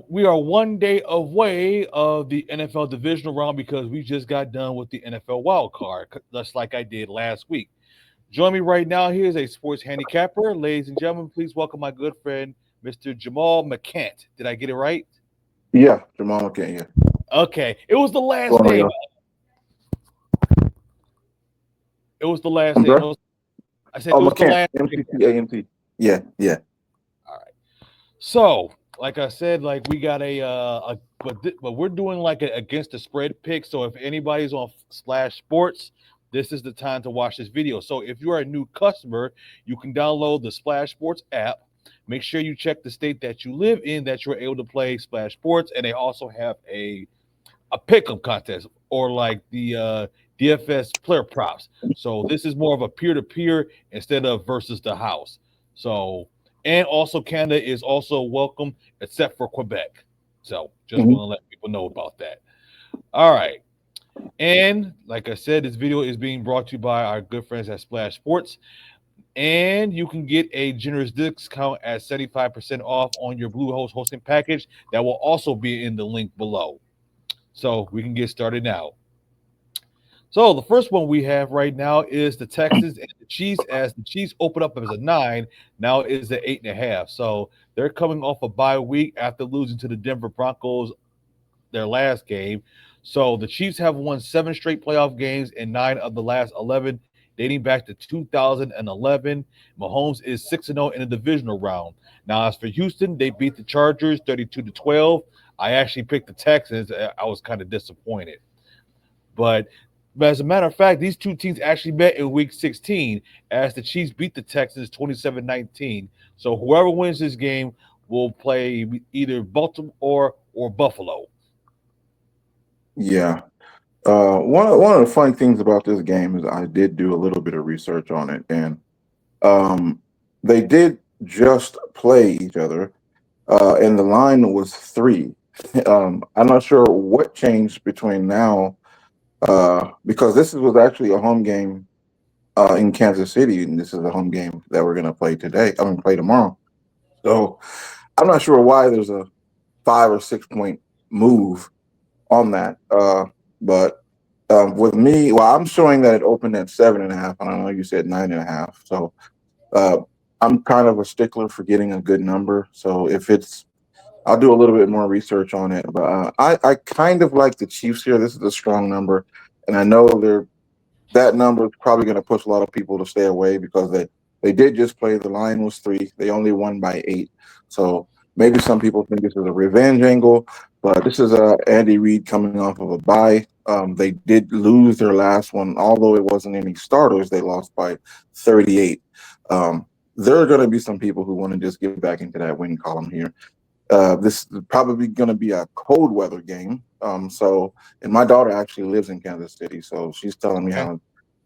We are one day away of the NFL divisional round because we just got done with the NFL wild card, just like I did last week. Join me right now. Here is a sports handicapper. Ladies and gentlemen, please welcome my good friend, Mr. Jamal McCant. Did I get it right? Yeah, Jamal McCant. Yeah. Okay. It was the last Well, name. yeah. It was the last I'm name. sorry. I said Oh, it was the McCant. last name. MCCAMT. Yeah, yeah, All right. So, like I said, like we got but we're doing like a against the spread pick. So if anybody's on Slash Sports, this is the time to watch this video. So if you are a new customer, you can download the Splash Sports app. Make sure you check the state that you live in that you're able to play Splash Sports, and they also have a pick'em contest or like the DFS player props. So this is more of a peer to peer instead of versus the house. So and also Canada is also welcome except for Quebec. So just hmm want to let people know about that. All right. And like I said, this video is being brought to you by our good friends at Splash Sports. And you can get a generous discount at 75% off on your Bluehost hosting package. That will also be in the link below. So we can get started now. So the first one we have right now is the Texans and the Chiefs. As the Chiefs open up as a 9, now is the 8.5. So they're coming off a bye week after losing to the Denver Broncos their last game. So the Chiefs have won 7 straight playoff games and 9 of the last 11, dating back to 2011. Mahomes is 6-0 in the divisional round. Now, as for Houston, they beat the Chargers 32-12. I actually picked the Texans. I was kind of disappointed. But as a matter of fact, these two teams actually met in week 16 as the Chiefs beat the Texans 27-19. So whoever wins this game will play either Baltimore or Buffalo. yeah. One of the funny things about this game is I did do a little bit of research on it, and um, they did just play each other, and the line was 3. I'm not sure what changed between now, because was actually a home game in Kansas City, and this is a home game that we're gonna play today. I mean, play tomorrow. So I'm not sure why there's a 5 or 6 point move on that. But with me, well, I'm showing that it opened at 7.5. I don't know. You said 9.5. So uh, I'm kind of a stickler for getting a good number. So if it's, I'll do a little bit more research on it. But I kind of like the Chiefs here. This is a strong number, and I know that number is probably going to push a lot of people to stay away because they did just play. The line was 3. They only won by 8. So maybe some people think this is a revenge angle, but this is Andy Reid coming off of a bye. They did lose their last one, although it wasn't any starters. They lost by 38. There are going to be some people who want to just get back into that win column here. This is probably going to be a cold weather game. And my daughter actually lives in Kansas City, so she's telling me Okay. how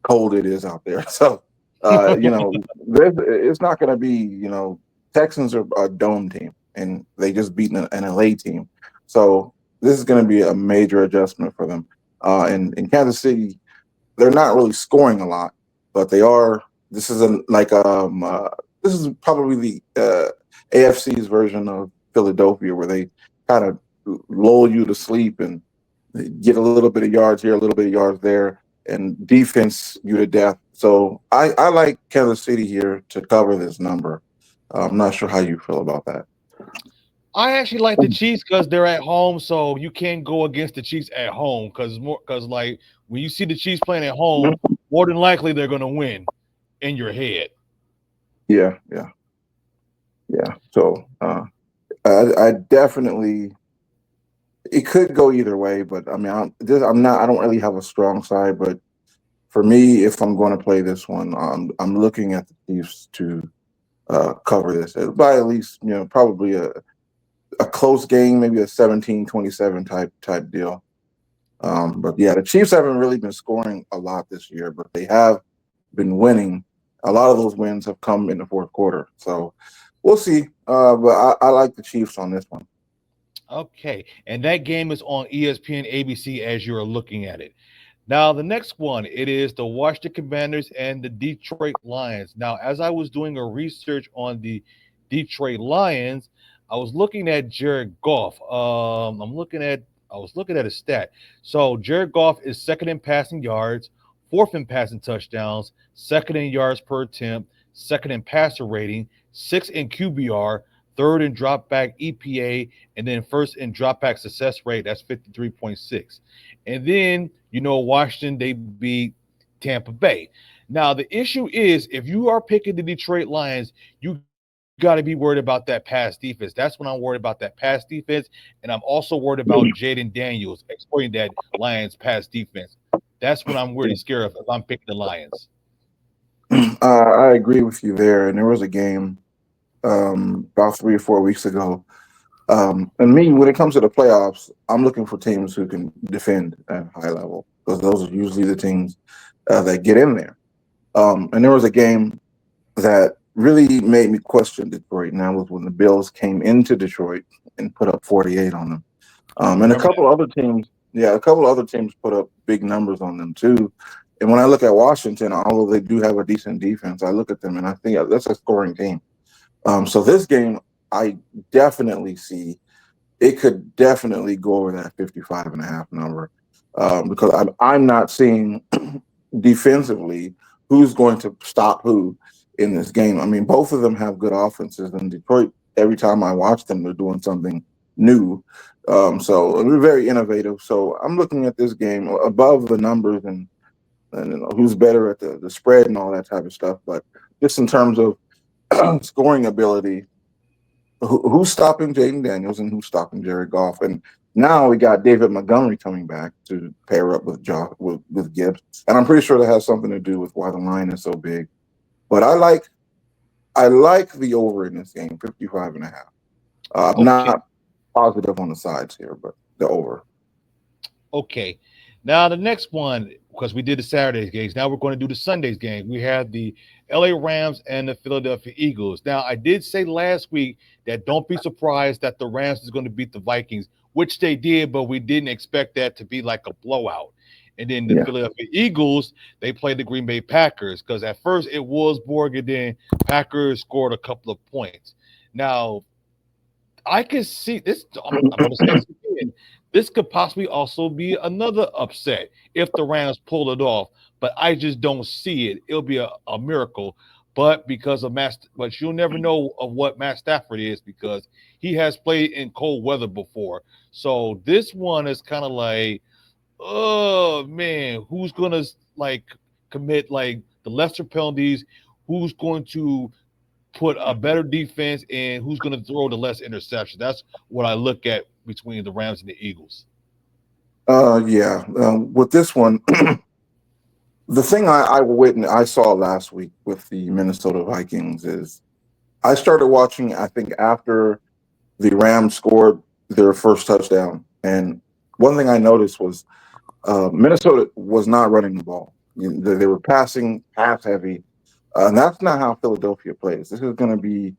cold it is out there. So, it's not going to be, Texans are a dome team, and they just beat an LA team. So this is going to be a major adjustment for them. And in Kansas City, they're not really scoring a lot, but they are. This is this is probably the AFC's version of Philadelphia, where they kind of lull you to sleep and get a little bit of yards here, a little bit of yards there, and defense you to death. So I like Kansas City here to cover this number. I'm not sure how you feel about that. I actually like the Chiefs because they're at home, so you can't go against the Chiefs at home because like when you see the Chiefs playing at home, more than likely they're gonna win in your head. Yeah, yeah, yeah. So I definitely, it could go either way, but I mean, I don't really have a strong side, but for me, if I'm going to play this one, I'm looking at the Chiefs to cover this by at least, probably a close game, maybe a 17-27 type deal. But yeah, the Chiefs haven't really been scoring a lot this year, but they have been winning. A lot of those wins have come in the fourth quarter, so we'll see. But I like the Chiefs on this one. Okay, and that game is on ESPN ABC as you are looking at it. Now, the next one, it is the Washington Commanders and the Detroit Lions. Now, as I was doing a research on the Detroit Lions, I was looking at Jared Goff. I was looking at his stat. So Jared Goff is second in passing yards, fourth in passing touchdowns, second in yards per attempt, second in passer rating, sixth in QBR, third in dropback EPA, and then first in dropback success rate. That's 53.6. And then, Washington, they beat Tampa Bay. Now, the issue is if you are picking the Detroit Lions, you got to be worried about that pass defense. That's when I'm worried about that pass defense. And I'm also worried about Jaden Daniels exploiting that Lions pass defense. That's what I'm really scared of if I'm picking the Lions. I agree with you there. And there was a game about 3 or 4 weeks ago. And me, when it comes to the playoffs, I'm looking for teams who can defend at a high level because those are usually the teams that get in there. And there was a game that really made me question Detroit. And that was when the Bills came into Detroit and put up 48 on them. I And a remember couple that. other teams, yeah, a couple other teams put up big numbers on them too. And when I look at Washington, although they do have a decent defense, I look at them and I think that's a scoring team. So this game, I definitely see it could definitely go over that 55.5 number because I'm not seeing defensively who's going to stop who in this game. I mean, both of them have good offenses, and Detroit, every time I watch them, they're doing something new. So they're very innovative. So I'm looking at this game above the numbers and who's better at the spread and all that type of stuff. But just in terms of scoring ability, who's stopping Jaden Daniels and who's stopping Jared Goff? And now we got David Montgomery coming back to pair up with with Gibbs, and I'm pretty sure that has something to do with why the line is so big. But I like the over in this game, 55.5. I'm Okay. not positive on the sides here, but the over. Okay. Now the next one, because we did the Saturdays games, now we're going to do the Sundays game. We have the LA Rams and the Philadelphia Eagles. Now I did say last week that don't be surprised that the Rams is going to beat the Vikings, which they did, but we didn't expect that to be like a blowout. And then the Yeah. Philadelphia Eagles, they played the Green Bay Packers because at first it was Borg, and then Packers scored a couple of points. Now I can see this. I'm going to say this again. This could possibly also be another upset if the Rams pull it off, but I just don't see it. It'll be a miracle. But because of but you'll never know of what Matt Stafford is because he has played in cold weather before. So this one is kind of like, oh man, who's gonna like commit like the lesser penalties? Who's going to put a better defense and who's going to throw the less interceptions. That's what I look at between the Rams and the Eagles. Yeah. With this one, the thing I saw last week with the Minnesota Vikings is I started watching. I think after the Rams scored their first touchdown, and one thing I noticed was Minnesota was not running the ball. They were passing pass heavy, and that's not how Philadelphia plays. This is going to be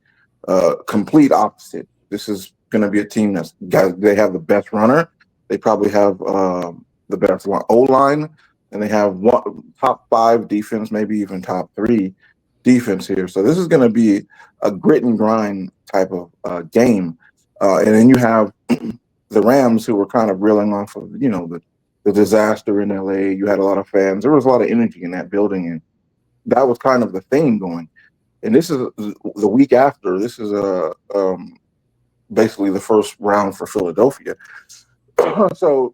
complete opposite. This is going to be a team that's got. They have the best runner. They probably have the best O line, and they have one top five defense, maybe even top three defense here. So this is going to be a grit and grind type of game. And then you have the Rams who were kind of reeling off of the disaster in LA. You had a lot of fans. There was a lot of energy in that building, and that was kind of the theme going. And this is the week after. This is basically the first round for Philadelphia. So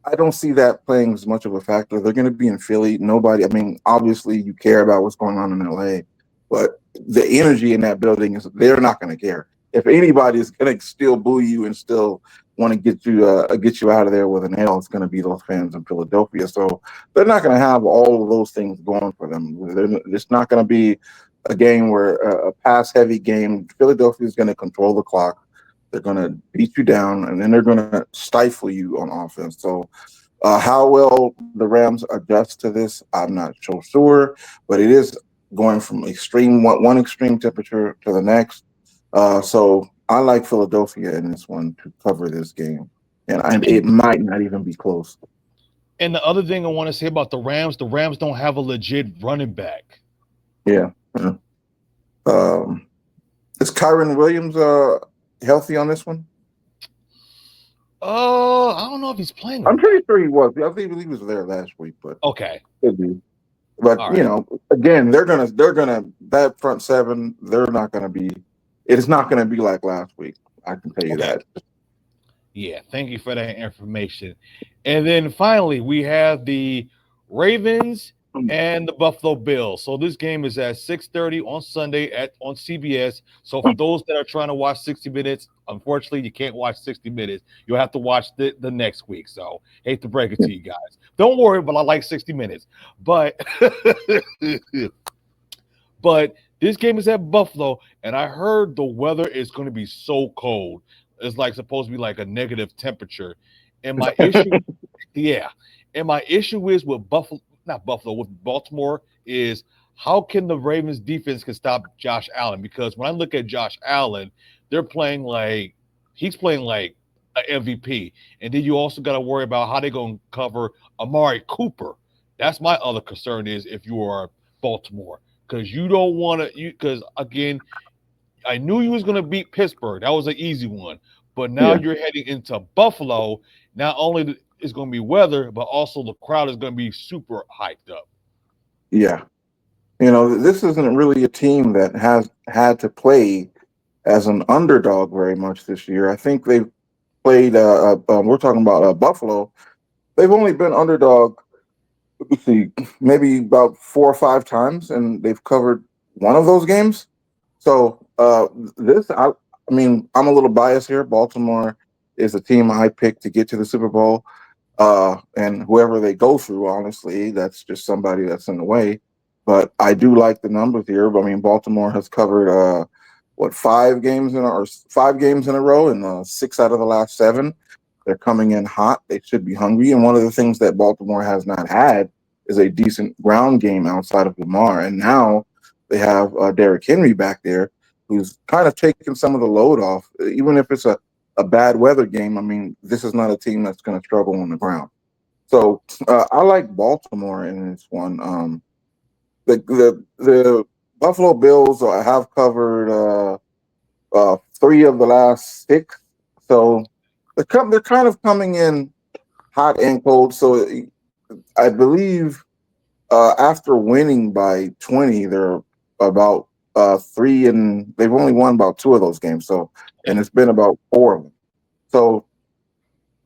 I don't see that playing as much of a factor. They're going to be in Philly. Nobody. I mean, obviously you care about what's going on in LA, but the energy in that building is they're not going to care. If anybody is going to still boo you and still want to get you out of there with a nail, it's going to be those fans in Philadelphia. So they're not going to have all of those things going for them. It's not going to be a game where a pass heavy game. Philadelphia is going to control the clock. They're going to beat you down, and then they're going to stifle you on offense. So how well the Rams adjust to this, I'm not so sure, but it is going from one extreme temperature to the next. So I like Philadelphia in this one to cover this game, and it And might not even be close. and the other thing I want to say about the Rams don't have a legit running back. Yeah. Yeah. Um, is Kyron Williams? healthy on this one? I don't know if he's playing or I'm not. pretty sure he was. I believe he was there last week, but Okay. could be. But All you right. know, again, they're gonna that front seven. They're not gonna be. It is not gonna be like last week. I can tell you Okay. that. Yeah, thank you for that information. And then finally, we have the Ravens and the Buffalo Bills. So this game is at 6:30 on Sunday at on CBS. So for those that are trying to watch 60 minutes, unfortunately, you can't watch 60 minutes. You'll have to watch the next week. So hate to break it to you guys. Don't worry, but I like 60 minutes. But but this game is at Buffalo, and I heard the weather is going to be so cold. It's like supposed to be like a negative temperature. And my issue, yeah, and my issue is with Buffalo, not Buffalo, with Baltimore is how can the Ravens defense can stop Josh Allen? Because when I look at Josh Allen, they're playing like he's playing like an MVP, and then you also got to worry about how they're going to cover Amari Cooper. That's my other concern is if you are Baltimore because you don't want to you because again I knew you was going to beat Pittsburgh. That was an easy one. But now Yeah, you're heading into Buffalo. Not only is going to be weather, but also the crowd is going to be super hyped up. yeah. You know, this isn't really a team that has had to play as an underdog very much this year. I think they've played. We're talking about Buffalo. They've only been underdog. Let me see, maybe about 4 or 5 times, and they've covered one of those games. So this, I mean, I'm a little biased here. Baltimore is a team I picked to get to the Super Bowl. And whoever they go through, honestly, that's just somebody that's in the way. But I do like the numbers here. I mean, Baltimore has covered what 5 games in or 5 games in a row, and 6 out of the last 7. They're coming in hot. They should be hungry. And one of the things that Baltimore has not had is a decent ground game outside of Lamar. And now they have Derrick Henry back there, who's kind of taking some of the load off, even if it's a bad weather game. I mean, this is not a team that's going to struggle on the ground. So I like Baltimore in this one. The Buffalo Bills have covered 3 of the last 6, so they're kind of coming in hot and cold. So I believe after winning by 20, they're about 3, and they've only won about 2 of those games. So, and Okay. it's been about 4 of them. So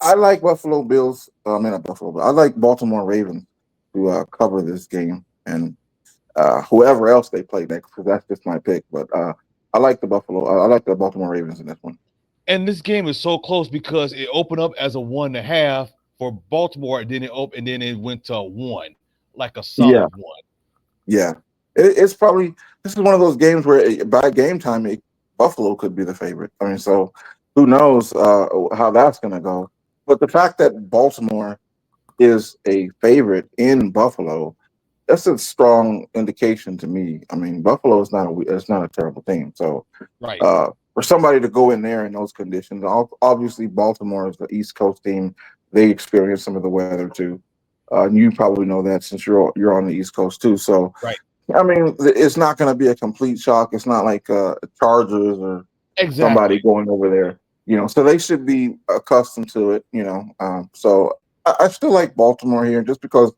I like Buffalo Bills. I mean, not Buffalo, but I like Baltimore Ravens to cover this game, and whoever else they play next, because that's just my pick. But I like the Buffalo. I like the Baltimore Ravens in this one. And this game is so close because it opened up as a 1.5 for Baltimore, and then it went to 1, like a solid Yeah, 1. yeah. It's probably this is one of those games where by game time, Buffalo could be the favorite. I mean, so who knows how that's going to go? But the fact that Baltimore is a favorite in Buffalo, that's a strong indication to me. I mean, Buffalo is not it's not a terrible team. So Right. for somebody to go in there in those conditions, obviously Baltimore is the East Coast team. They experience some of the weather too. And you probably know that since you're on the East Coast too. So Right. I mean, it's not going to be a complete shock. It's not like Chargers or somebody Exactly. going over there. So they should be accustomed to it. So I still like Baltimore here just because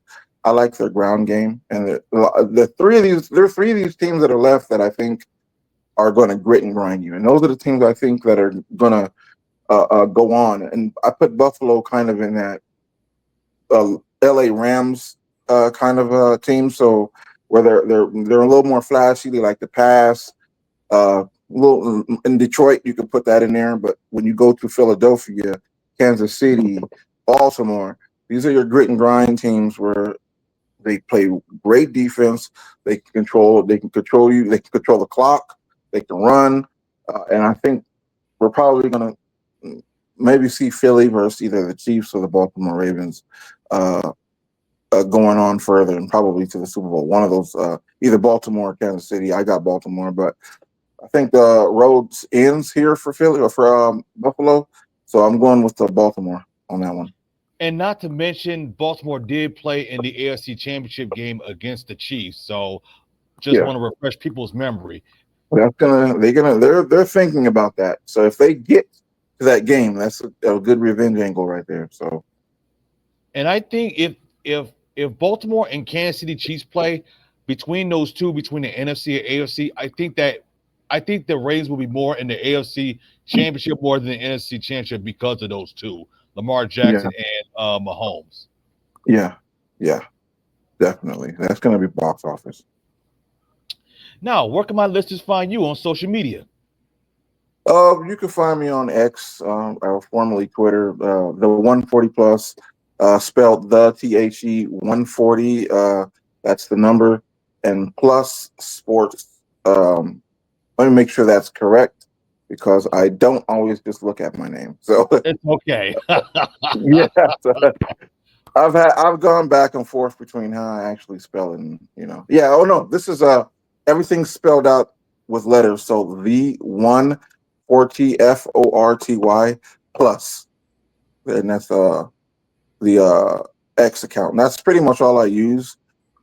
I like their ground game, and there are 3 of these teams that are left that I think are going to grit and grind you, and those are the teams I think that are going to go on. And I put Buffalo kind of in that L.A. Rams kind of team, so where they're a little more flashy. They like to pass. Little in Detroit, you can put that in there, but when you go to Philadelphia, Kansas City, Baltimore, these are your grit and grind teams where they play great defense. They can control. They can control you. They can control the clock. They can run, and I think we're probably going to maybe see Philly versus either the Chiefs or the Baltimore Ravens going on further and probably to the Super Bowl. One of those, either Baltimore or Kansas City. I got Baltimore, but I think the road ends here for Philly or for Buffalo. So I'm going with Baltimore on that one. And not to mention, Baltimore did play in the AFC Championship game against the Chiefs. So just Yeah. want to refresh people's memory. They're thinking about that. So if they get to that game, that's a good revenge angle right there. So And I think if Baltimore and Kansas City Chiefs play between those two, between the NFC and AFC, I think the Rays will be more in the AFC championship more than the NFC championship because of those two, Lamar yeah, Jackson and Mahomes. yeah, yeah, definitely. That's going to be box office. Now, where can my listeners find you on social media? You can find me on X, or formerly Twitter, the 140 plus, spelled the THE 140. That's the number, and plus sports. Let me make sure that's correct because I don't always just look at my name. So It's okay. yeah, so I've gone back and forth between how I actually spell it, and yeah. Oh no, this is everything's spelled out with letters. So the 140 FORTY plus, and that's the X account. And that's pretty much all I use.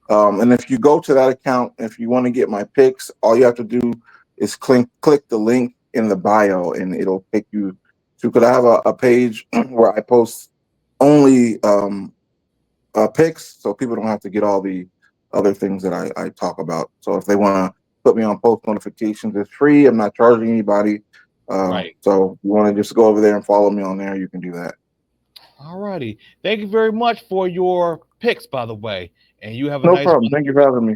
And if you go to that account, if you want to get my picks, all you have to do is click the link in the bio, and it'll take you to. Because I have a page where I post only picks, so people don't have to get all the other things that I talk about. So if they want to put me on post notifications, it's free. I'm not charging anybody. Right. So if you want to just go over there and follow me on there, you can do that. All righty. Thank you very much for your picks, by the way. And you have a No nice problem. one. Thank you for having me.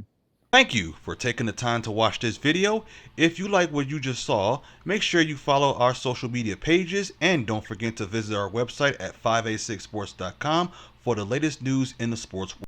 Thank you for taking the time to watch this video. If you like what you just saw, make sure you follow our social media pages and don't forget to visit our website at 5a6sports.com for the latest news in the sports world.